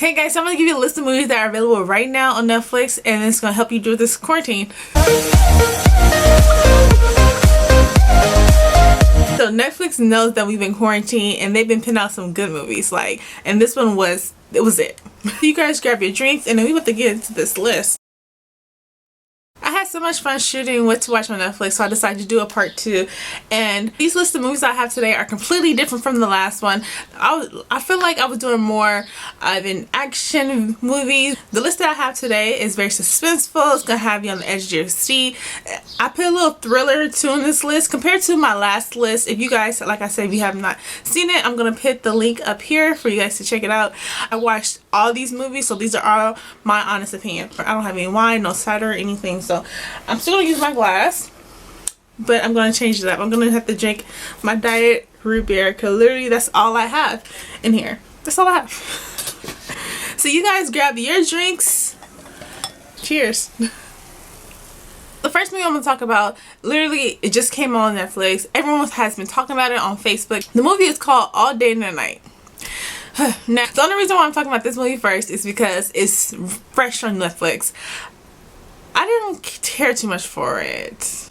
Hey guys, so I'm going to give you a list of movies that are available right now on Netflix, and it's going to help you through this quarantine. So Netflix knows that we've been quarantined and they've been putting out some good movies, and this one was it. You guys grab your drinks and then we about to get into this list. I had so much fun shooting what to watch on Netflix, so I decided to do a part 2. And these list of movies I have today are completely different from the last one. I feel like I was doing more of an action movies. The list that I have today is very suspenseful. It's gonna have you on the edge of your seat. I put a little thriller too on this list compared to my last list. If you guys, like I said, if you have not seen it, I'm gonna put the link up here for you guys to check it out. I watched all these movies, so these are all my honest opinion. I don't have any wine, no cider or anything, so I'm still gonna use my glass, but I'm gonna change it up. I'm gonna have to drink my diet root beer because literally that's all I have in here. That's all I have. So you guys grab your drinks. Cheers. The first movie I'm going to talk about, literally, it just came on Netflix. Everyone has been talking about it on Facebook. The movie is called All Day and Night. Now, the only reason why I'm talking about this movie first is because it's fresh on Netflix. I didn't care too much for it.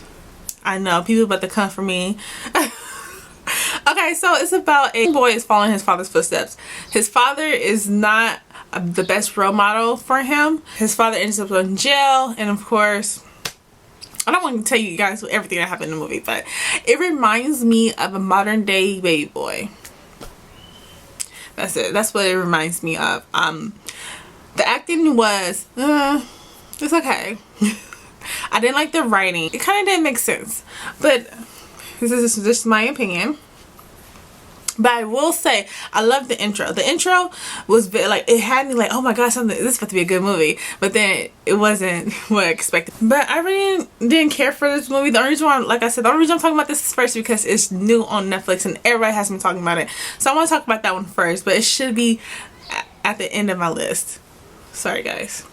I know, people about to come for me. Okay, so it's about a boy is following his father's footsteps. His father is not the best role model for him. His father ends up in jail, and of course, I don't want to tell you guys everything that happened in the movie, but it reminds me of a modern day Baby Boy. That's it. That's what it reminds me of. The acting was, it's okay. I didn't like the writing. It kind of didn't make sense, but this is just my opinion. But I will say, I love the intro. The intro was like, it had me like, oh my gosh, this is about to be a good movie. But then it wasn't what I expected. But I really didn't care for this movie. The only reason why, like I said, the only reason I'm talking about this is first because it's new on Netflix and everybody has been talking about it. So I want to talk about that one first, but it should be at the end of my list. Sorry guys.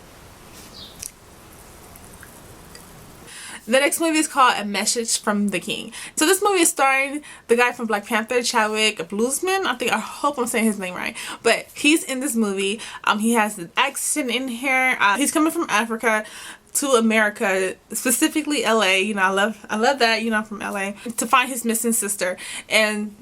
The next movie is called A Message from the King. So this movie is starring the guy from Black Panther, Chadwick Boseman. I hope I'm saying his name right. But he's in this movie. He has an accent in here. He's coming from Africa to America, specifically LA. You know, I love that, you know, I'm from LA, to find his missing sister. And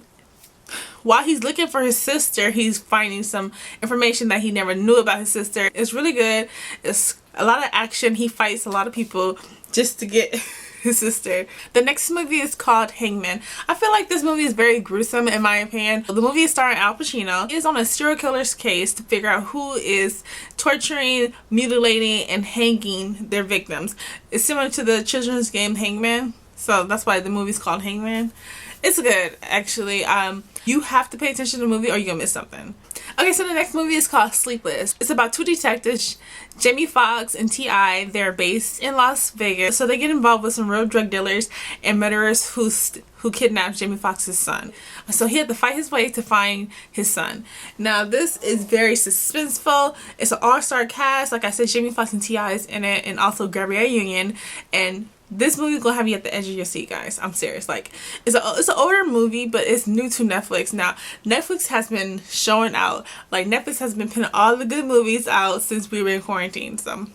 while he's looking for his sister, he's finding some information that he never knew about his sister. It's really good. It's a lot of action. He fights a lot of people just to get his sister. The next movie is called Hangman. I feel like this movie is very gruesome in my opinion. The movie is starring Al Pacino. He is on a serial killer's case to figure out who is torturing, mutilating, and hanging their victims. It's similar to the children's game Hangman, so that's why the movie's called Hangman. It's good, actually. You have to pay attention to the movie or you're gonna miss something. Okay, so the next movie is called Sleepless. It's about two detectives, Jamie Foxx and T.I. They're based in Las Vegas. So they get involved with some real drug dealers and murderers who kidnapped Jamie Foxx's son. So he had to fight his way to find his son. Now this is very suspenseful. It's an all-star cast. Like I said, Jamie Foxx and T.I. is in it, and also Gabrielle Union. And this movie is gonna have you at the edge of your seat, guys. I'm serious. Like, it's an older movie, but it's new to Netflix. Now, Netflix has been showing out. Like, Netflix has been putting all the good movies out since we were in quarantine. So,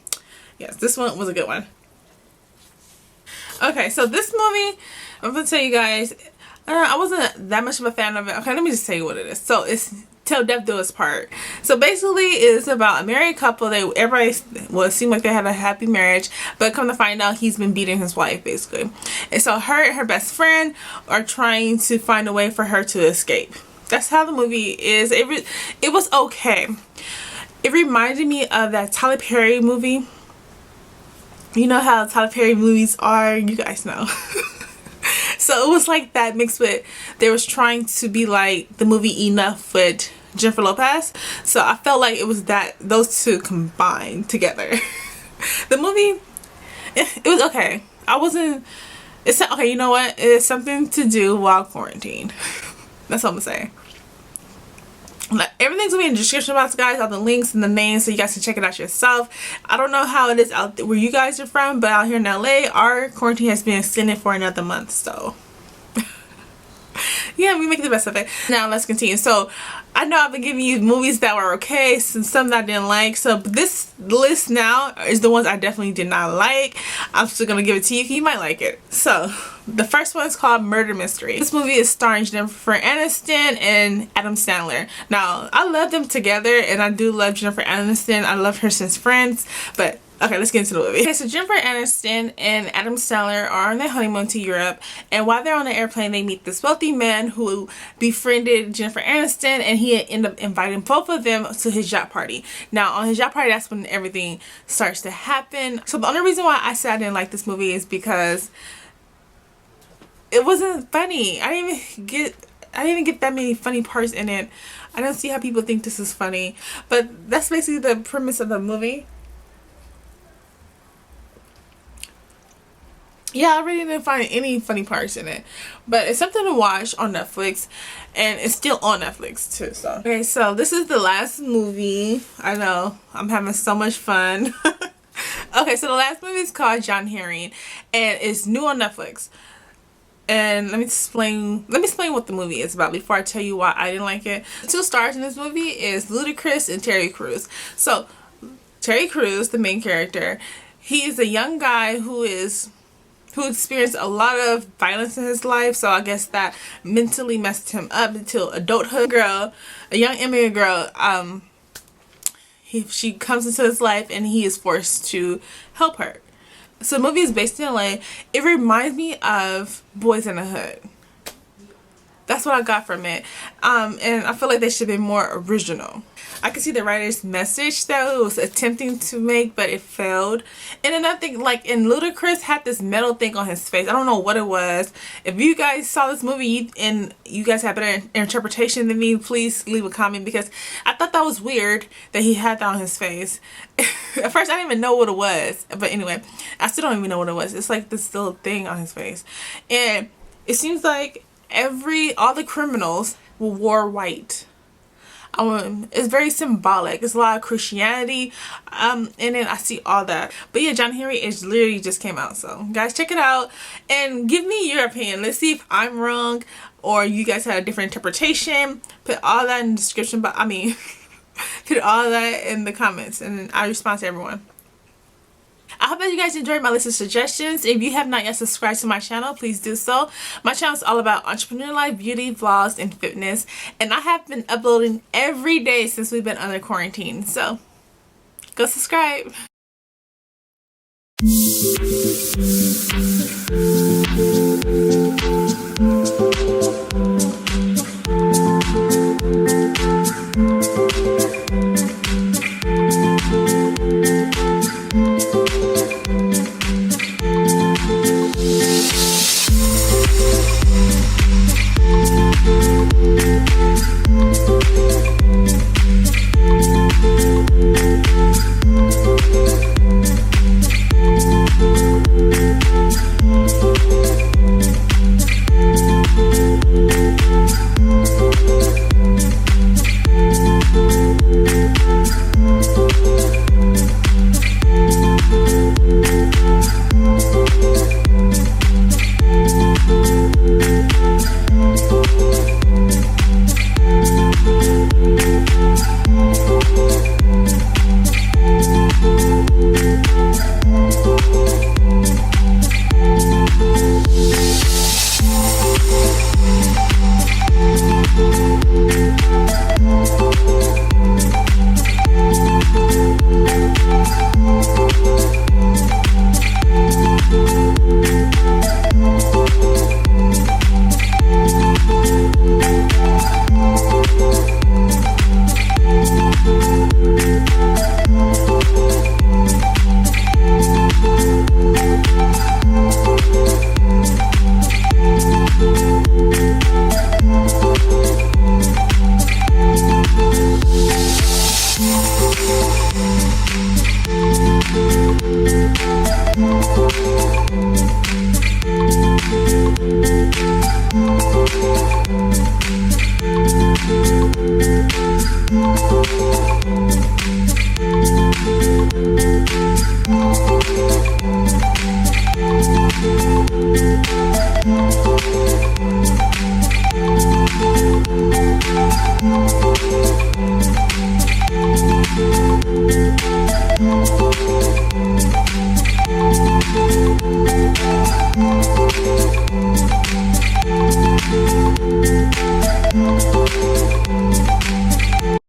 yes, this one was a good one. Okay, so this movie, I'm gonna tell you guys, I wasn't that much of a fan of it. Okay, let me just tell you what it is. So, it's Till Death Do Us Part. So basically it's about a married couple. Everybody seem like they had a happy marriage, but come to find out he's been beating his wife basically. And so her and her best friend are trying to find a way for her to escape. That's how the movie is. It was okay. It reminded me of that Tyler Perry movie. You know how Tyler Perry movies are, you guys know. So it was like that mixed with, they was trying to be like the movie Enough with Jennifer Lopez. So I felt like it was those two combined together. The movie, it was okay. It's okay, you know what? It's something to do while quarantined. That's all I'm gonna say. Like, everything's gonna be in the description box, guys, all the links and the names, so you guys can check it out yourself. I don't know how it is out there where you guys are from, but out here in LA, our quarantine has been extended for another month, so yeah, we make the best of it. Now let's continue. So I know I've been giving you movies that were okay, some that I didn't like. So this list now is the ones I definitely did not like. I'm still gonna give it to you. You might like it. So the first one is called Murder Mystery. This movie is starring Jennifer Aniston and Adam Sandler. Now I love them together, and I do love Jennifer Aniston. I love her since Friends, but okay, let's get into the movie. Okay, so Jennifer Aniston and Adam Sandler are on their honeymoon to Europe, and while they're on the airplane, they meet this wealthy man who befriended Jennifer Aniston, and he ended up inviting both of them to his yacht party. Now, on his yacht party, that's when everything starts to happen. So the only reason why I said I didn't like this movie is because it wasn't funny. I didn't even get that many funny parts in it. I don't see how people think this is funny, but that's basically the premise of the movie. Yeah, I really didn't find any funny parts in it, but it's something to watch on Netflix, and it's still on Netflix too. So okay, so this is the last movie. I know I'm having so much fun. Okay, so the last movie is called John Herring, and it's new on Netflix. And let me explain what the movie is about before I tell you why I didn't like it. The two stars in this movie is Ludacris and Terry Crews. So Terry Crews, the main character, he is a young guy who experienced a lot of violence in his life, so I guess that mentally messed him up until adulthood. Girl, a young immigrant girl, she comes into his life and he is forced to help her. So the movie is based in LA. It reminds me of Boys in the Hood. That's what I got from it. And I feel like they should have been more original. I can see the writer's message that it was attempting to make, but it failed. And another thing, like, in Ludacris had this metal thing on his face. I don't know what it was. If you guys saw this movie and you guys have better interpretation than me, please leave a comment, because I thought that was weird that he had that on his face. At first I didn't even know what it was, but anyway, I still don't even know what it was. It's like this little thing on his face, and it seems like all the criminals wore white. It's very symbolic. It's a lot of Christianity in it. I see all that. But yeah, John Herring is literally just came out, so guys, check it out and give me your opinion. Let's see if I'm wrong or you guys had a different interpretation. Put all that in the description, but put all that in the comments, and I respond to everyone. I hope that you guys enjoyed my list of suggestions. If you have not yet subscribed to my channel, please do so. My channel is all about entrepreneur life, beauty, vlogs, and fitness. And I have been uploading every day since we've been under quarantine. So, go subscribe.